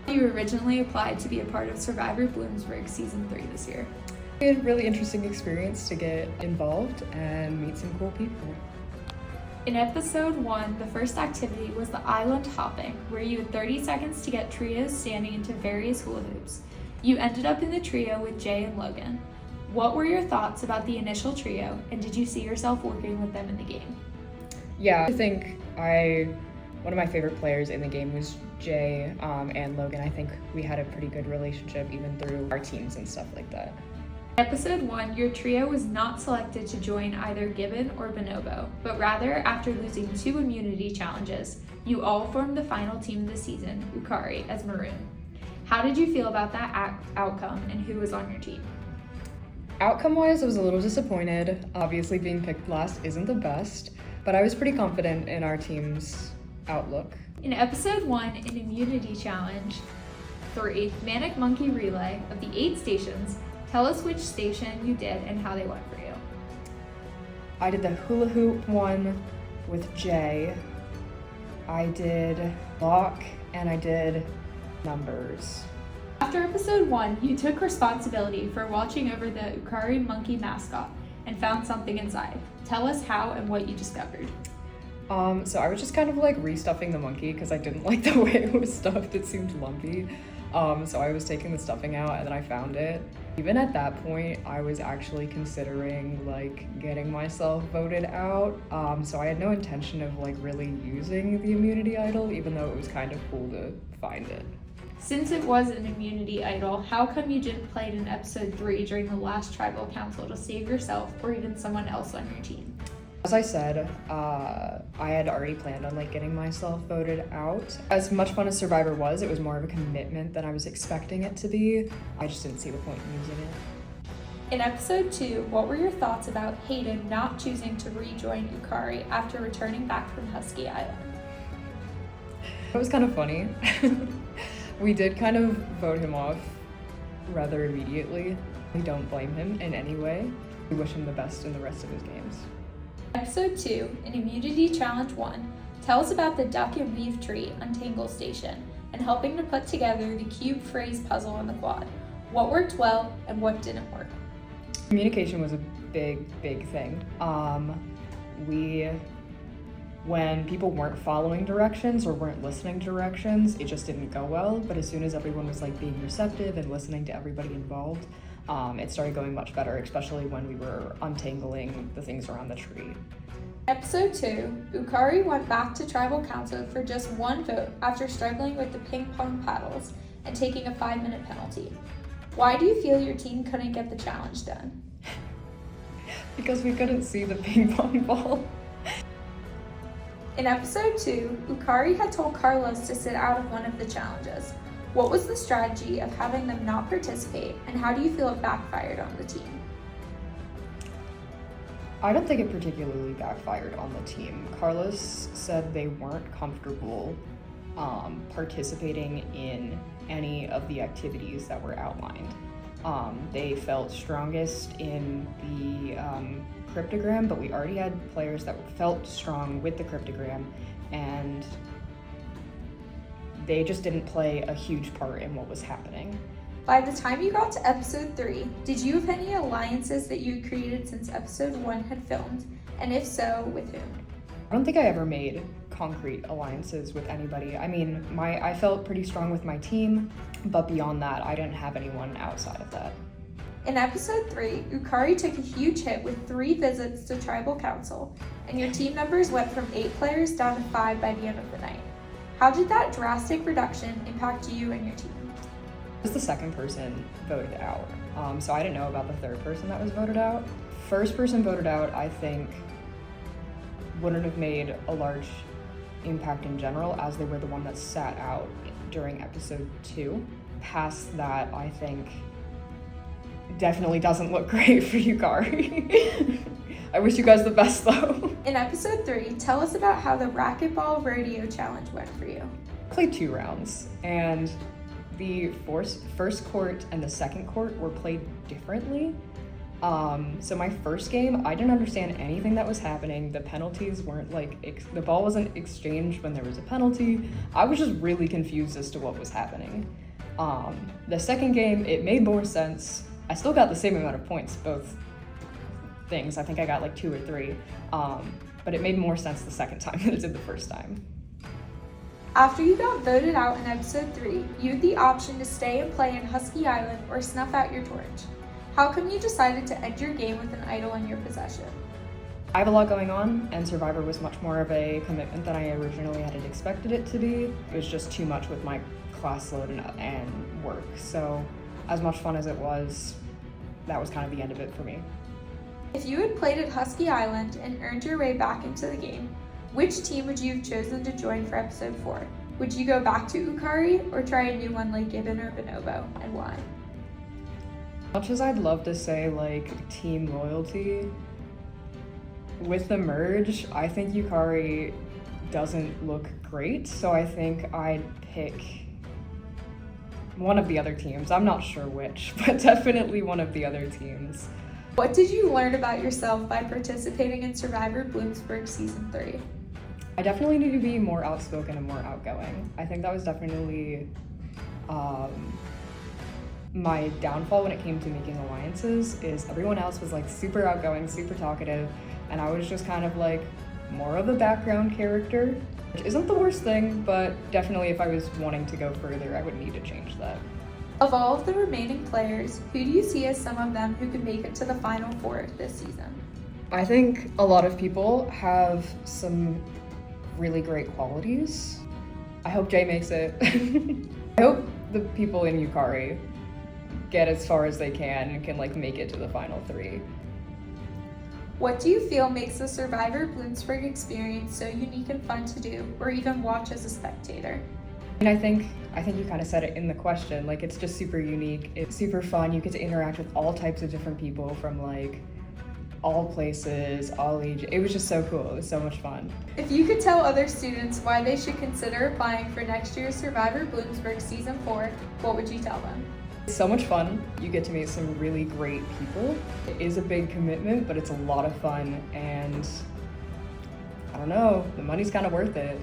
You originally applied to be a part of Survivor Bloomsburg Season 3 this year. We had a really interesting experience to get involved and meet some cool people. In episode 1, the first activity was the island hopping, where you had 30 seconds to get trios standing into various hula hoops. You ended up in the trio with Jay and Logan. What were your thoughts about the initial trio, and did you see yourself working with them in the game? Yeah, I think one of my favorite players in the game was Jay and Logan. I think we had a pretty good relationship even through our teams and stuff like that. In episode 1, your trio was not selected to join either Gibbon or Bonobo, but rather after losing 2 immunity challenges, you all formed the final team of the season, UAKARI, as Maroon. How did you feel about that outcome, and who was on your team? Outcome-wise, I was a little disappointed. Obviously, being picked last isn't the best, but I was pretty confident in our team's outlook. In episode 1, an immunity challenge 3, Manic Monkey Relay, of the 8 stations, tell us which station you did and how they went for you. I did the hula hoop one with Jay. I did lock, and I did numbers. After episode 1, you took responsibility for watching over the UAKARI monkey mascot and found something inside. Tell us how and what you discovered. So I was just kind of like restuffing the monkey because I didn't like the way it was stuffed. It seemed lumpy. So I was taking the stuffing out and then I found it. Even at that point, I was actually considering like getting myself voted out. So I had no intention of like really using the immunity idol, even though it was kind of cool to find it. Since it was an immunity idol, how come you didn't play it in episode 3 during the last tribal council to save yourself or even someone else on your team? As I said, I had already planned on like getting myself voted out. As much fun as Survivor was, it was more of a commitment than I was expecting it to be. I just didn't see the point in using it. In episode 2, what were your thoughts about Hayden not choosing to rejoin UAKARI after returning back from Husky Island? It was kind of funny. We did kind of vote him off rather immediately. We don't blame him in any way. We wish him the best in the rest of his games. Episode 2, in Immunity Challenge 1, tell us about the duck and beef tree untangle station and helping to put together the cube phrase puzzle on the quad. What worked well and what didn't work? Communication was a big thing. When people weren't following directions or weren't listening to directions, it just didn't go well. But as soon as everyone was like being receptive and listening to everybody involved, it started going much better, especially when we were untangling the things around the tree. Episode 2, UAKARI went back to Tribal Council for just 1 vote after struggling with the ping pong paddles and taking a 5-minute penalty. Why do you feel your team couldn't get the challenge done? Because we couldn't see the ping pong ball. In episode 2, UAKARI had told Carlos to sit out of one of the challenges. What was the strategy of having them not participate, and how do you feel it backfired on the team? I don't think it particularly backfired on the team. Carlos said they weren't comfortable participating in any of the activities that were outlined. They felt strongest in the cryptogram, but we already had players that felt strong with the cryptogram, and they just didn't play a huge part in what was happening. By the time you got to episode 3, did you have any alliances that you had created since episode 1 had filmed? And if so, with whom? I don't think I ever made concrete alliances with anybody. I mean, I felt pretty strong with my team, but beyond that, I didn't have anyone outside of that. In episode 3, UAKARI took a huge hit with 3 visits to Tribal Council, and your team numbers went from 8 players down to 5 by the end of the night. How did that drastic reduction impact you and your team? I was the second person voted out, so I didn't know about the third person that was voted out. First person voted out, I think, wouldn't have made a large impact in general, as they were the one that sat out during episode 2. Past that, I think, definitely doesn't look great for UAKARI. I wish you guys the best though. In episode 3, tell us about how the racquetball rodeo challenge went for you. I played 2 rounds, and the first court and the second court were played differently. So my first game, I didn't understand anything that was happening. The penalties weren't the ball wasn't exchanged when there was a penalty. I was just really confused as to what was happening. The second game, it made more sense. I still got the same amount of points, both things. I think I got like 2 or 3. But it made more sense the second time than it did the first time. After you got voted out in episode 3, you had the option to stay and play in Husky Island or snuff out your torch. How come you decided to end your game with an idol in your possession? I have a lot going on, and Survivor was much more of a commitment than I originally had expected it to be. It was just too much with my class load and work. So as much fun as it was, that was kind of the end of it for me. If you had played at Husky Island and earned your way back into the game, which team would you have chosen to join for episode 4? Would you go back to UAKARI or try a new one like Gibbon or Bonobo, and why? Much as I'd love to say like team loyalty, with the merge, I think UAKARI doesn't look great, so I think I'd pick one of the other teams. I'm not sure which, but definitely one of the other teams. What did you learn about yourself by participating in Survivor Bloomsburg Season 3? I definitely need to be more outspoken and more outgoing. I think that was definitely my downfall when it came to making alliances, is everyone else was like super outgoing, super talkative, and I was just kind of like more of a background character, which isn't the worst thing, but definitely if I was wanting to go further, I would need to change that. Of all of the remaining players, who do you see as some of them who could make it to the Final 4 this season? I think a lot of people have some really great qualities. I hope Jay makes it. I hope the people in UAKARI get as far as they can and can like make it to the Final 3. What do you feel makes the Survivor Bloomsburg experience so unique and fun to do, or even watch as a spectator? And I think you kind of said it in the question, like it's just super unique, it's super fun, you get to interact with all types of different people from like all places, all ages. It was just so cool, it was so much fun. If you could tell other students why they should consider applying for next year's Survivor Bloomsburg Season 4, what would you tell them? It's so much fun, you get to meet some really great people. It is a big commitment, but it's a lot of fun, and I don't know, the money's kind of worth it.